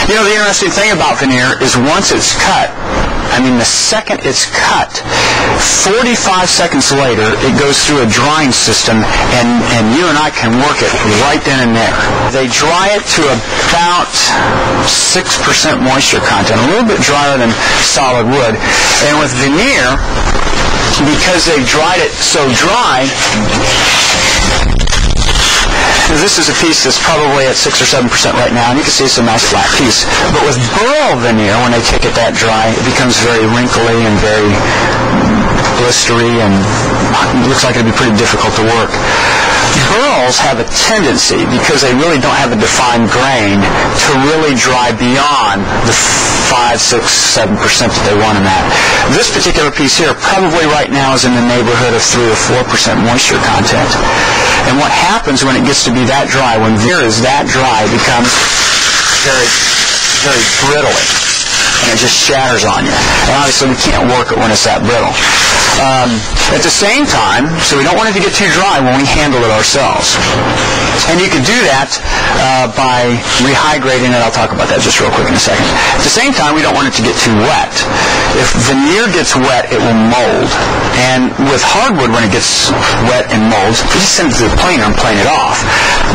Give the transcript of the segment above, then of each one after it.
You know, the interesting thing about veneer is once it's cut, I mean, the second it's cut, 45 seconds later, it goes through a drying system, and you and I can work it right then and there. They dry it to about 6% moisture content, a little bit drier than solid wood. And with veneer, because they've dried it so dry, this is a piece that's probably at 6 or 7% right now, and you can see it's a nice flat piece. But with burl veneer, when they take it that dry, it becomes very wrinkly and very blistery, and it looks like it'd be pretty difficult to work. Burls have a tendency, because they really don't have a defined grain, to really dry beyond the 5, 6, 7% that they want in that. This particular piece here, probably right now, is in the neighborhood of 3 or 4% moisture content. And what happens when it gets to be that dry, when veneer is that dry, it becomes very, very brittle, and it just shatters on you. And obviously, we can't work it when it's that brittle. At the same time, so we don't want it to get too dry when we handle it ourselves. And you can do that by rehydrating it. I'll talk about that just real quick in a second. At the same time, we don't want it to get too wet. If veneer gets wet, it will mold. And with hardwood, when it gets wet and molds, you just send it to the planer and plane it off.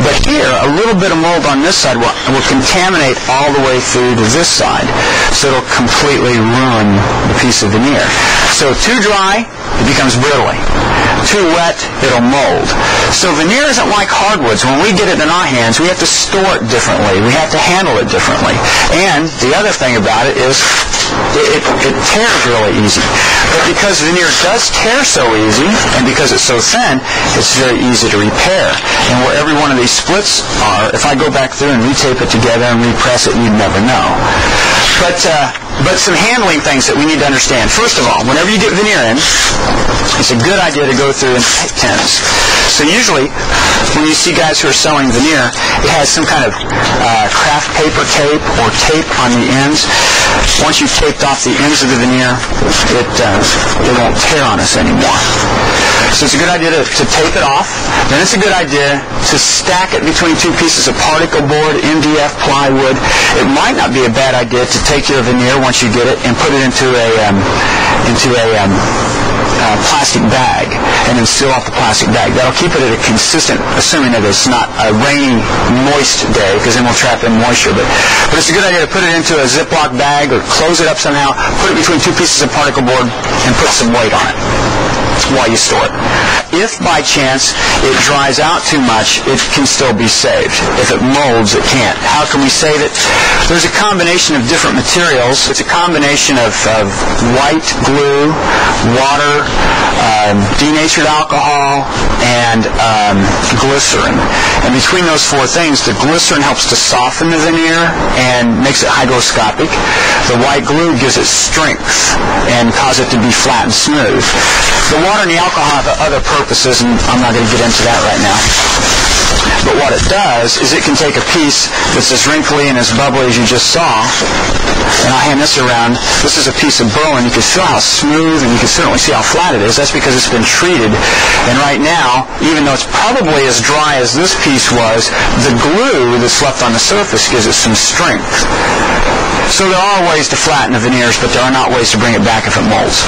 But here, a little bit of mold on this side will contaminate all the way through to this side. So it'll completely ruin the piece of veneer. So too dry, it becomes brittly. Too wet, it'll mold. So veneer isn't like hardwoods. When we get it in our hands, we have to store it differently. We have to handle it differently. And the other thing about it is it tears really easy. But because veneer does tear so easy, and because it's so thin, it's very easy to repair. And where every one of these splits are, if I go back through and retape it together and repress it, you'd never know. But some handling things that we need to understand. First of all, whenever you get veneer in, it's a good idea to go through and take tins. So usually, when you see guys who are selling veneer, it has some kind of craft paper tape or tape on the ends. Once you've taped off the ends of the veneer, it won't tear on us anymore. So it's a good idea to tape it off. Then it's a good idea to stack it between two pieces of particle board, MDF plywood. It might not be a bad idea to take your veneer once you get it and put it into a plastic bag, and then seal off the plastic bag. That'll keep it at a consistent, assuming that it's not a rainy, moist day, because then we'll trap in moisture. But it's a good idea to put it into a Ziploc bag or close it up somehow, put it between two pieces of particle board, and put some weight on it while you store it. If by chance it dries out too much, it can still be saved. If it molds, it can't. How can we save it? There's a combination of different materials. It's a combination of white glue, water, denatured alcohol, and glycerin. And between those four things, the glycerin helps to soften the veneer and makes it hygroscopic. The white glue gives it strength and causes it to be flat and smooth. The water and the alcohol have other purposes, and I'm not going to get into that right now. But what it does is it can take a piece that's as wrinkly and as bubbly as you just saw, and I'll hand this around. This is a piece of burl, and you can feel how smooth, and you can certainly see how flat it is. That's because it's been treated. And right now, even though it's probably as dry as this piece was, the glue that's left on the surface gives it some strength. So there are ways to flatten the veneers, but there are not ways to bring it back if it molds.